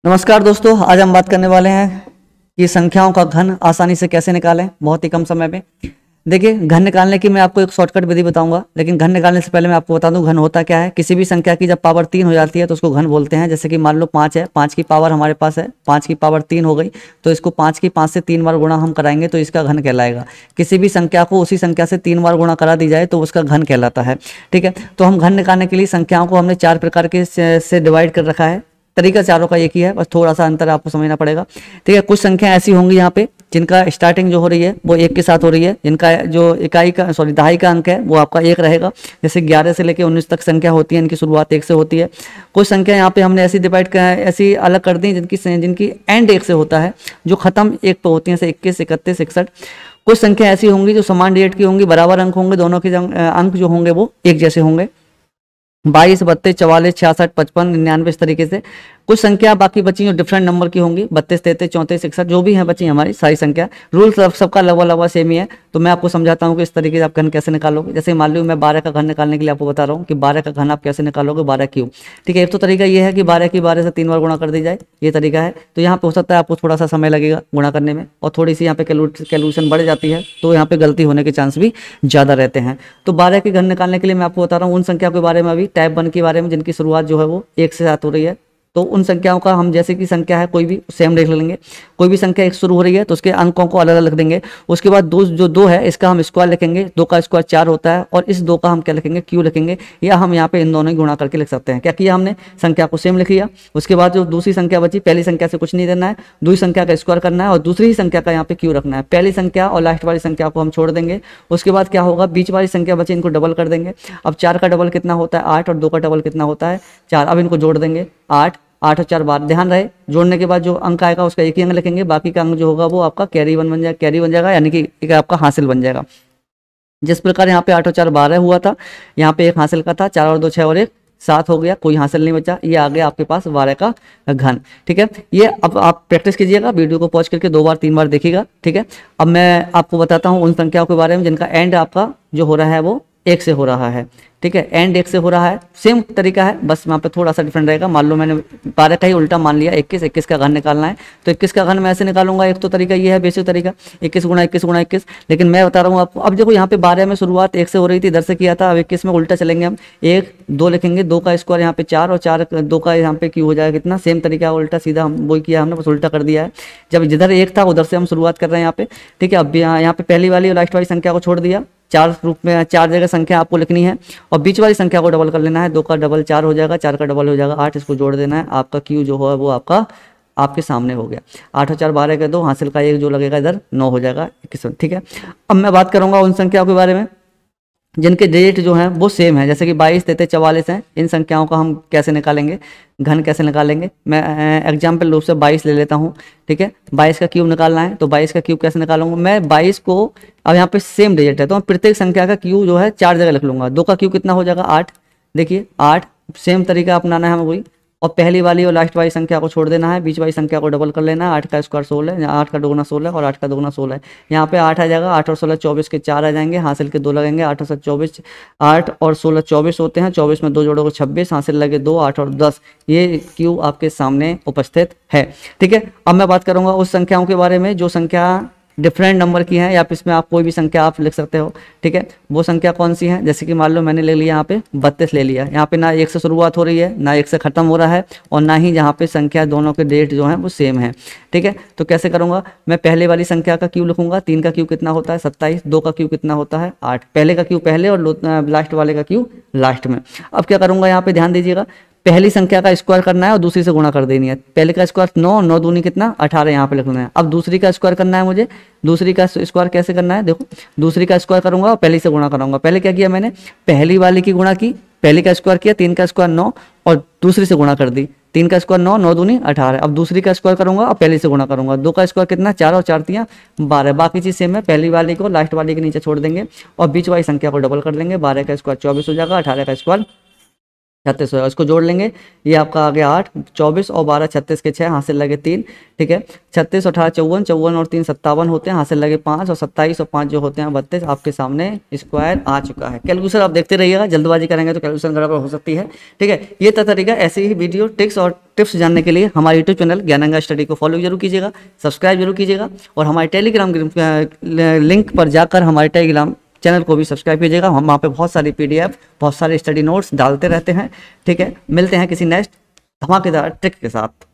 नमस्कार दोस्तों, आज हम बात करने वाले हैं कि संख्याओं का घन आसानी से कैसे निकालें बहुत ही कम समय में। देखिए, घन निकालने की मैं आपको एक शॉर्टकट विधि बताऊंगा, लेकिन घन निकालने से पहले मैं आपको बता दूं घन होता क्या है। किसी भी संख्या की जब पावर 3 हो जाती है तो उसको घन बोलते हैं। जैसे कि मान लो 5 है, 5 की पावर हमारे पास है, 5 की पावर 3 हो गई, तो इसको 5 की 5 से 3 बार गुणा हम कराएंगे तो इसका घन कहलाएगा। किसी भी संख्या को उसी संख्या से 3 बार गुणा करा दी जाए तो उसका घन कहलाता है। ठीक है, तो हम घन निकालने के लिए संख्याओं को हमने 4 प्रकार के से डिवाइड कर रखा है। तरीका चारों का एक ही है, बस थोड़ा सा अंतर आपको समझना पड़ेगा। ठीक है, कुछ संख्या ऐसी होंगी यहाँ पे जिनका स्टार्टिंग जो हो रही है वो 1 के साथ हो रही है, जिनका जो दहाई का अंक है वो आपका 1 रहेगा। जैसे 11 से लेकर 19 तक संख्या होती है, इनकी शुरुआत 1 से होती है। कुछ संख्या यहाँ पे हमने ऐसी अलग कर दी जिनकी एंड 1 से होता है, जो खत्म 1 पे होती है, जैसे 21, 31, 61। कुछ संख्या ऐसी होंगी जो समान डिजिट की होंगी, बराबर अंक होंगे, दोनों के अंक जो होंगे वो एक जैसे होंगे। 22, 32, 44, 66, 55, 99 इस तरीके से। कुछ संख्या बाकी बची जो डिफरेंट नंबर की होंगी, 32, 33, 34, 61 जो भी हैं बची हमारी सारी संख्या। रूल सबका लगभग सेम ही है। तो मैं आपको समझाता हूँ कि इस तरीके से आप घन कैसे निकालोगे। जैसे मान लो मैं 12 का घन निकालने के लिए आपको बता रहा हूँ कि 12 का घन आप कैसे निकालोगे, 12 क्यों। ठीक है, एक तो तरीका ये है कि 12 की 12 से 3 बार गुणा कर दी जाए, ये तरीका है। तो यहाँ पे हो सकता है आपको थोड़ा सा समय लगेगा गुणा करने में, और थोड़ी सी यहाँ पे कैलकुलेशन बढ़ जाती है, तो यहाँ पे गलती होने के चांस भी ज़्यादा रहते हैं। तो 12 के घन निकालने के लिए मैं आपको बता रहा हूँ उन संख्या के बारे में, अभी टाइप 1 के बारे में, जिनकी शुरुआत जो है वो 1 से 7 हो रही है। तो उन संख्याओं का हम, जैसे कि संख्या है कोई भी सेम देख लेंगे। कोई भी संख्या 1 शुरू हो रही है तो उसके अंकों को अलग अलग लिख देंगे। उसके बाद जो 2 है इसका हम स्क्वायर लिखेंगे, 2 का स्क्वायर 4 होता है, और इस 2 का हम क्या लिखेंगे, क्यू लिखेंगे। या हम यहाँ पे इन दोनों ही गुणा करके लिख सकते हैं। क्या किया हमने, संख्या को सेम लिख लिया। उसके बाद जो दूसरी संख्या बची, पहली संख्या से कुछ नहीं देना है, दूसरी संख्या का स्क्वायर करना है और दूसरी ही संख्या का यहाँ पे क्यू रखना है। पहली संख्या और लास्ट वाली संख्या को हम छोड़ देंगे। उसके बाद क्या होगा, बीच वाली संख्या बची, इनको डबल कर देंगे। अब 4 का डबल कितना होता है, 8, और 2 का डबल कितना होता है, 4। अब इनको जोड़ देंगे, 8, 8 और 4 बार। ध्यान रहे, जोड़ने के बाद जो अंक आएगा उसका एक ही अंक लिखेंगे, बाकी का अंक जो होगा वो आपका कैरी वन बन जाएगा, यानी कि एक आपका हासिल बन जाएगा। जिस प्रकार यहाँ पे 8 और 4 12 हुआ था, यहाँ पे एक हासिल का था, 4 और 2 6 और 1 7 हो गया, कोई हासिल नहीं बचा। ये आ गया आपके पास 12 का घन। ठीक है, ये अब आप प्रैक्टिस कीजिएगा, वीडियो को पॉज करके 2 बार 3 बार देखिएगा। ठीक है, अब मैं आपको बताता हूँ उन संख्याओं के बारे में जिनका एंड आपका जो हो रहा है वो 1 से हो रहा है। ठीक है, एंड 1 से हो रहा है, सेम तरीका है, बस वहाँ पे थोड़ा सा डिफरेंट रहेगा। मान लो मैंने 12 का ही उल्टा मान लिया, 21 का घन निकालना है, तो 21 का घन मैं ऐसे निकालूंगा। एक तो तरीका ये है, बेसिक तरीका 21 गुणा 21 गुणा 21। लेकिन मैं बता रहा हूँ आपको, अब देखो यहाँ पे 12 में शुरुआत 1 से हो रही थी, इधर से किया था। अब 21 में उल्टा चलेंगे हम, 1 2 लिखेंगे, 2 का स्क्वायर यहाँ पे 4, और 4 2 का यहाँ पे क्यू हो जाएगा कितना, सेम तरीका उल्टा सीधा हम वही किया हमने, बस उल्टा कर दिया है। जब जिधर 1 था उधर से हम शुरुआत कर रहे हैं यहाँ पे। ठीक है, अब यहाँ पे पहली वाली और लास्ट वाली संख्या को छोड़ दिया, 4 रूप में 4 जगह संख्या आपको लिखनी है, और बीच वाली संख्या को डबल कर लेना है। 2 का डबल 4 हो जाएगा, 4 का डबल हो जाएगा 8, इसको जोड़ देना है। आपका क्यू जो है वो आपका आपके सामने हो गया। 8 और 4 12 के 2, हासिल का 1 जो लगेगा इधर 9 हो जाएगा 21। ठीक है, अब मैं बात करूंगा उन संख्याओं के बारे में जिनके डिजिट जो हैं वो सेम है। जैसे कि 22, 33, 44 हैं, इन संख्याओं का हम कैसे निकालेंगे, घन कैसे निकालेंगे। मैं एग्जाम्पल रूप से 22 ले लेता हूँ। ठीक है, 22 का क्यूब निकालना है, तो 22 का क्यूब कैसे निकालूंगा मैं, 22 को, अब यहाँ पे सेम डिजिट है तो मैं प्रत्येक संख्या का क्यूब जो है 4 जगह लिख लूंगा। 2 का क्यूब कितना हो जाएगा, 8। देखिए 8, सेम तरीका अपनाना है हमें वही, और पहली वाली और लास्ट वाली संख्या को छोड़ देना है, बीच वाली संख्या को डबल कर लेना है। 8 का स्क्वायर 16, 8 का दोगुना 16 और 8 का दोगुना 16 है। यहाँ पे 8 आ जाएगा, 8 और 16 24 के 4 आ जाएंगे, हासिल के 2 लगेंगे। 8 और 7 24, 8 और 16 24 होते हैं, 24 में 2 जोड़ोगे 26, हासिल लगे 2, 8 और 10। ये क्यू आपके सामने उपस्थित है। ठीक है, अब मैं बात करूंगा उस संख्याओं के बारे में जो संख्या डिफरेंट नंबर की हैं, या इसमें आप कोई भी संख्या आप लिख सकते हो। ठीक है, वो संख्या कौन सी है, जैसे कि मान लो मैंने ले लिया यहाँ पे 32 ले लिया। यहाँ पे ना 1 से शुरुआत हो रही है, ना 1 से खत्म हो रहा है, और ना ही यहाँ पे संख्या दोनों के डेट जो है वो सेम है। ठीक है, तो कैसे करूँगा मैं, पहले वाली संख्या का क्यू लिखूंगा। 3 का क्यू कितना होता है 27, 2 का क्यू कितना होता है 8, पहले का क्यू पहले और लास्ट वाले का क्यू लास्ट में। अब क्या करूँगा, यहाँ पे ध्यान दीजिएगा, पहली संख्या का स्क्वायर करना है और दूसरी से गुणा कर देनी है। पहले का स्क्वायर 9, 9 दूनी कितना 18, यहाँ पे लिखना है। अब दूसरी का स्क्वायर करना है मुझे, दूसरी का स्क्वायर कैसे करना है, देखो दूसरी का स्क्वायर करूंगा और पहली से गुणा करूंगा। पहले क्या किया मैंने, पहली वाली की गुणा की, पहली का स्क्वायर किया, 3 का स्क्वायर 9 और दूसरी से गुणा कर दी। 3 का स्क्वायर 9, 9 दूनी 18। अब दूसरी का स्क्वायर करूंगा और पहली से गुणा करूंगा। 2 का स्क्वायर कितना 4 और 4 तियां 12। बाकी चीज सेम है, पहली वाली को लास्ट वाली के नीचे छोड़ देंगे और बीच वाली संख्या को डबल कर देंगे। 12 का स्क्वायर 24 हो जाएगा, 18 का स्क्वायर 36 हुआ, इसको जोड़ लेंगे, ये आपका आ गया 8, 24 और 12 36 के 6, हासिल लगे 3, ठीक है। 36 18 54, 54 और 3 57 होते हैं, हासिल लगे 5, और 27 और 5 जो होते हैं 32, आपके सामने स्क्वायर आ चुका है। कैलकुलेशन आप देखते रहिएगा, जल्दबाजी करेंगे तो कैलकुलेशन गड़बड़ हो सकती है, ठीक है। ये तरीका, ऐसे ही वीडियो टिक्स और टिप्स जानने के लिए हमारे यूट्यूब चैनल ज्ञानगंगा स्टडी को फॉलो जरूर कीजिएगा, सब्सक्राइब जरूर कीजिएगा, और हमारे टेलीग्राम लिंक पर जाकर हमारे टेलीग्राम चैनल को भी सब्सक्राइब कीजिएगा। हम वहाँ पे बहुत सारी PDF, बहुत सारे स्टडी नोट्स डालते रहते हैं, ठीक है। मिलते हैं किसी नेक्स्ट धमाकेदार ट्रिक के साथ।